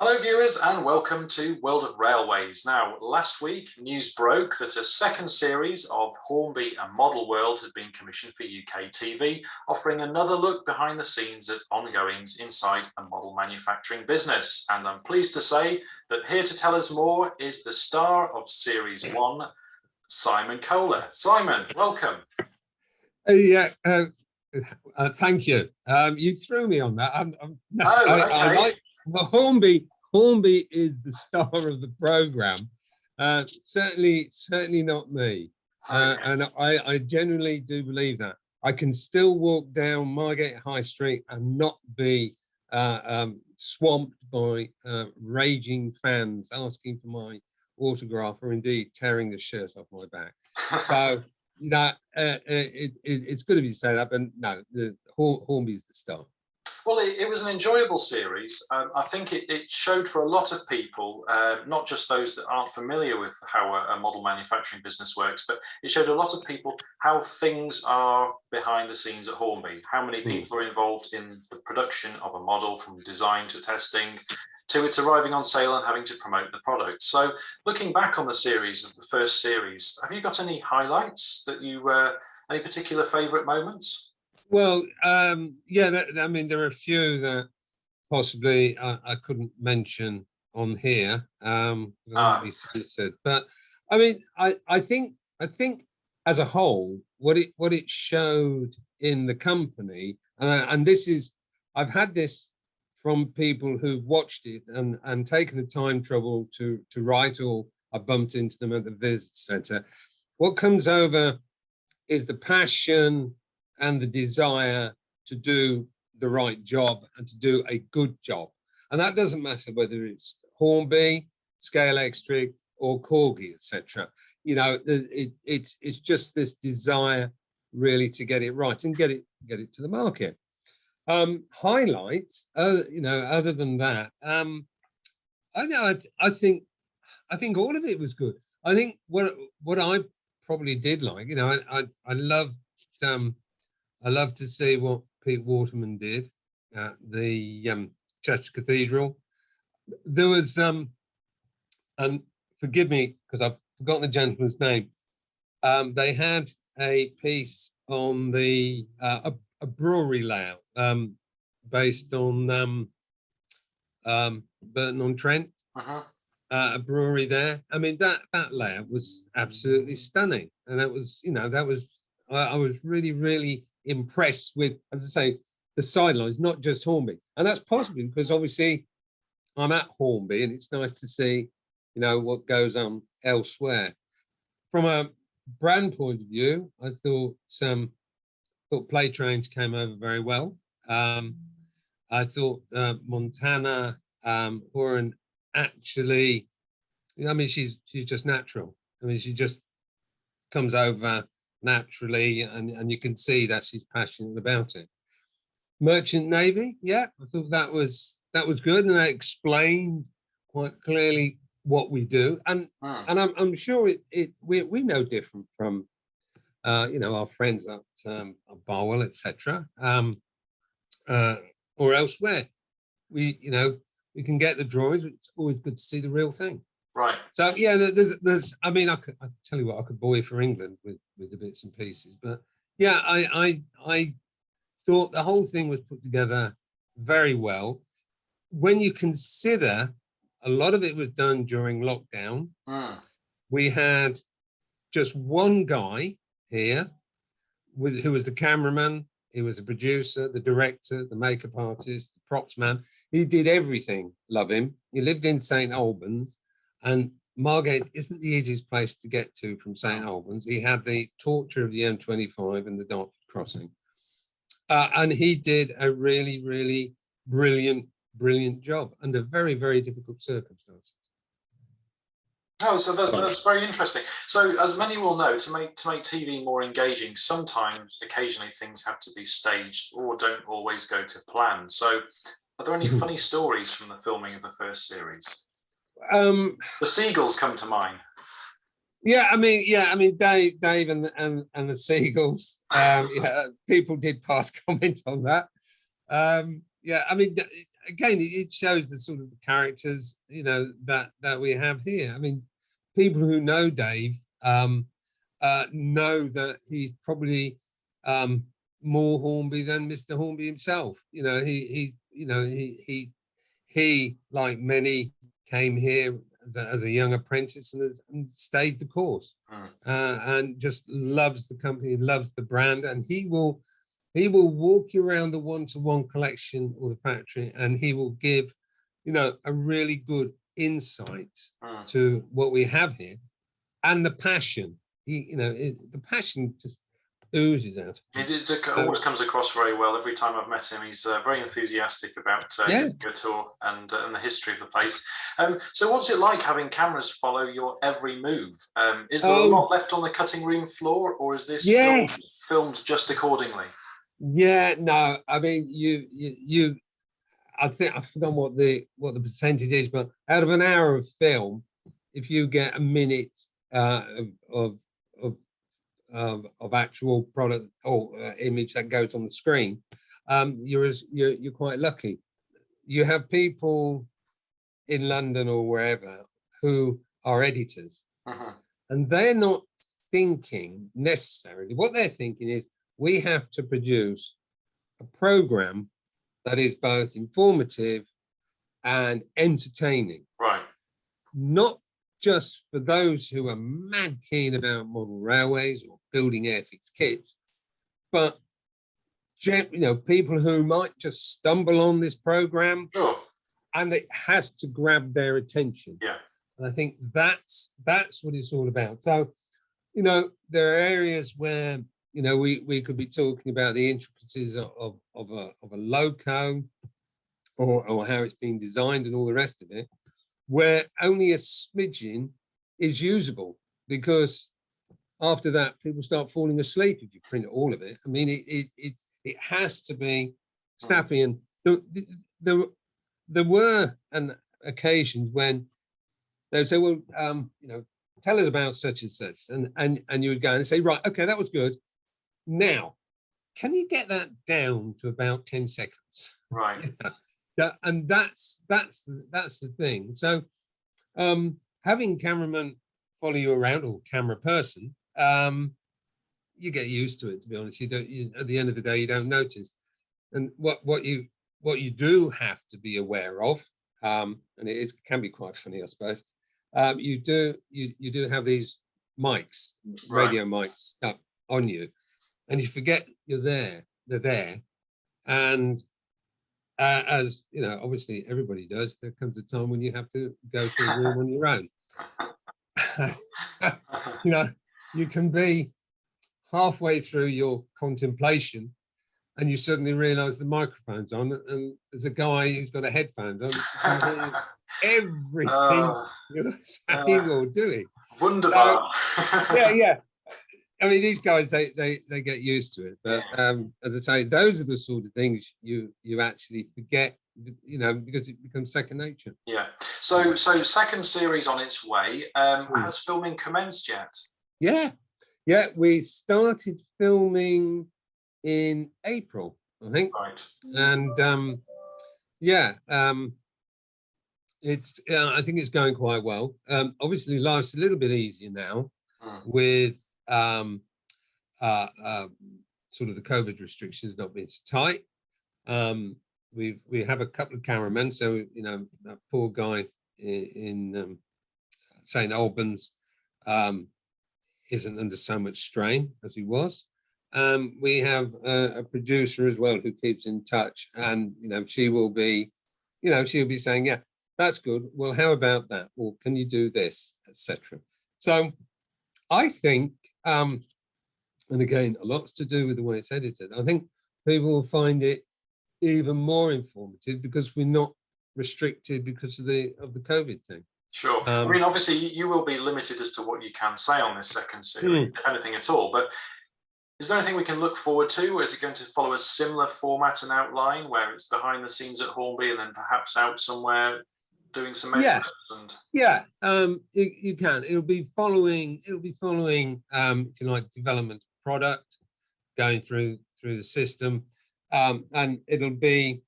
Hello viewers and welcome to World of Railways. Now, last week news broke that a second series of Hornby and Model World had been commissioned for UK TV, offering another look behind the scenes at ongoings inside a model manufacturing business. And I'm pleased to say that here to tell us more is the star of Series 1, Simon Kohler. Simon, welcome. Thank you. You threw me on that. Okay. I like Hornby. Hornby is the star of the program. Certainly not me. And I genuinely do believe that. I can still walk down Margate High Street and not be swamped by raging fans asking for my autograph, or indeed tearing the shirt off my back. So it's good of you to say that, but no, Hornby is the star. Well, it was an enjoyable series. I think it showed for a lot of people, not just those that aren't familiar with how a model manufacturing business works, but it showed a lot of people how things are behind the scenes at Hornby, how many people are involved in the production of a model, from design to testing, to its arriving on sale and having to promote the product. So looking back on the series, of the first series, have you got any highlights that any particular favourite moments? Well, yeah, I mean, there are a few that possibly I couldn't mention on here. Be censored. But I mean, I think as a whole, what it showed in the company, and this is, I've had this from people who've watched it and taken the time trouble to write, or I bumped into them at the visit centre. What comes over is the passion and the desire to do the right job and to do a good job. And that doesn't matter whether it's Hornby, Scale Extric, or Corgi, etc. You know, it's just this desire really to get it right and get it to the market. Highlights, other than that, I think all of it was good. I think what I probably did like, I love to see what Pete Waterman did at the Chester Cathedral. There was, and forgive me because I've forgotten the gentleman's name. They had a piece on the a brewery layout based on Burton-on-Trent. A brewery there. I mean, that layout was absolutely stunning, and that was I was really impressed with, as I say, the sidelines, not just Hornby. And that's possibly because obviously I'm at Hornby and it's nice to see, what goes on elsewhere. From a brand point of view, I thought Play Trains came over very well. I thought Montana Horan actually, she's just natural. I mean, she just comes over naturally, and you can see that she's passionate about it. Merchant Navy, yeah, I thought that was good, and that explained quite clearly what we do, and I'm sure we're no different from our friends at Barwell, etc., or elsewhere. We can get the drawings. It's always good to see the real thing. Right. So yeah, there's. I mean, I tell you what, I could bore you for England with the bits and pieces, but yeah, I thought the whole thing was put together very well. When you consider a lot of it was done during lockdown, we had just one guy here who was the cameraman. He was the producer, the director, the makeup artist, the props man. He did everything. Love him. He lived in St Albans. And Margate isn't the easiest place to get to from St Albans. He had the torture of the M25 and the Dartford crossing. And he did a really brilliant job under very, very difficult circumstances. Oh, so that's very interesting. So as many will know, to make TV more engaging, sometimes, occasionally, things have to be staged or don't always go to plan. So are there any funny stories from the filming of the first series? The Seagulls come to mind. Yeah, I mean, Dave and the Seagulls. People did pass comment on that. Yeah, I mean, again, it shows the sort of characters, you know, that we have here. I mean, people who know Dave know that he's probably more Hornby than Mr. Hornby himself. You know, he like many came here as a young apprentice and stayed the course, and just loves the company, loves the brand, and he will walk you around the one-to-one collection or the factory, and he will give, you know, a really good insight to what we have here, and the passion. The passion just oozes out. It always comes across very well. Every time I've met him, he's very enthusiastic about giving a tour and the history of the place. So what's it like having cameras follow your every move? Is there a lot left on the cutting room floor, or is this filmed just accordingly? Yeah, no, I mean, you I think I've forgotten what the percentage is, but out of an hour of film, if you get a minute of actual product or image that goes on the screen, you're quite lucky. You have people in London or wherever who are editors, and they're not thinking necessarily. What they're thinking is, we have to produce a program that is both informative and entertaining. Right. Not just for those who are mad keen about model railways or building airfix kits, but people who might just stumble on this program, and it has to grab their attention. Yeah. And I think that's what it's all about. So, there are areas where we could be talking about the intricacies of a loco or how it's been designed and all the rest of it, where only a smidgen is usable, because after that people start falling asleep if you print all of it. I mean, it has to be snappy. And there were occasions when they would say, well, tell us about such and such, and you would go and say, right, okay, that was good. Now, can you get that down to about 10 seconds? Right. And that's the thing. So having cameramen follow you around, or camera person, you get used to it, to be honest. At the end of the day, you don't notice. And what you do have to be aware of, and it can be quite funny, I suppose. You do have these mics, radio mics stuck on you, and you forget they're there. And as you know, obviously everybody does, there comes a time when you have to go to a room on your own. You can be halfway through your contemplation and you suddenly realize the microphone's on, and there's a guy who's got a headphones on, everything you're saying or doing. Wunderbar. So, yeah. I mean, these guys, they get used to it. But as I say, those are the sort of things you actually forget, because it becomes second nature. Yeah. So second series on its way. Has filming commenced yet? Yeah. We started filming in April, I think. Right. And it's I think it's going quite well. Obviously, life's a little bit easier now with sort of the COVID restrictions not being so tight. We have a couple of cameramen, so that poor guy in St Albans isn't under so much strain as he was. We have a producer as well who keeps in touch, and she will be saying, yeah, that's good, well, how about that, or can you do this, etc. So I think, and again, a lot's to do with the way it's edited. I think people will find it even more informative because we're not restricted because of the COVID thing. Sure. I mean, obviously, you will be limited as to what you can say on this second series, if anything at all. But is there anything we can look forward to? Or is it going to follow a similar format and outline, where it's behind the scenes at Hornby and then perhaps out somewhere doing some measurements? You can. It'll be following if you like, development product, going through the system, and it'll be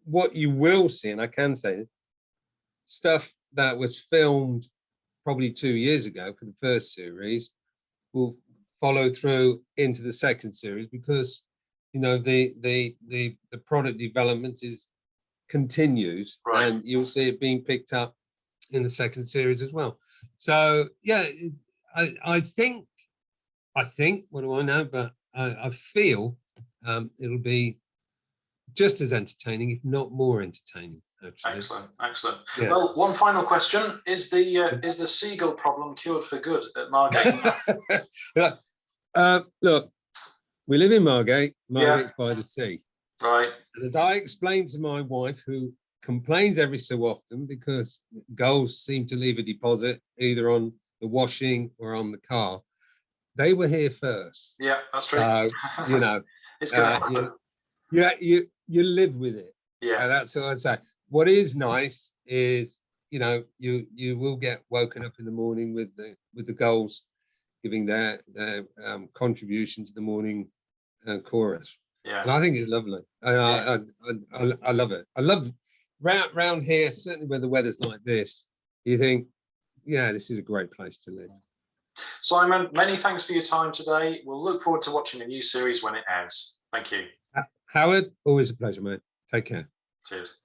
what you will see, and I can say, stuff that was filmed probably 2 years ago for the first series will follow through into the second series, because you know the product development continues, right. and you'll see it being picked up in the second series as well. So yeah, I think what do I know, but I feel it'll be just as entertaining, if not more entertaining. Actually. Excellent, excellent. Yeah. Well, one final question: is the seagull problem cured for good at Margate? Look, we live in Margate. Margate's by the sea. Right. And as I explained to my wife, who complains every so often because gulls seem to leave a deposit either on the washing or on the car, they were here first. Yeah, that's true. You know, it's going to happen. You live with it. Yeah, that's what I'd say. What is nice is, you know, you will get woken up in the morning with the gulls giving their contribution to the morning chorus. Yeah. And I think it's lovely. I love it. I love round here, certainly where the weather's like this. You think, yeah, this is a great place to live. Simon, many thanks for your time today. We'll look forward to watching the new series when it airs. Thank you. Howard, always a pleasure, mate. Take care. Cheers.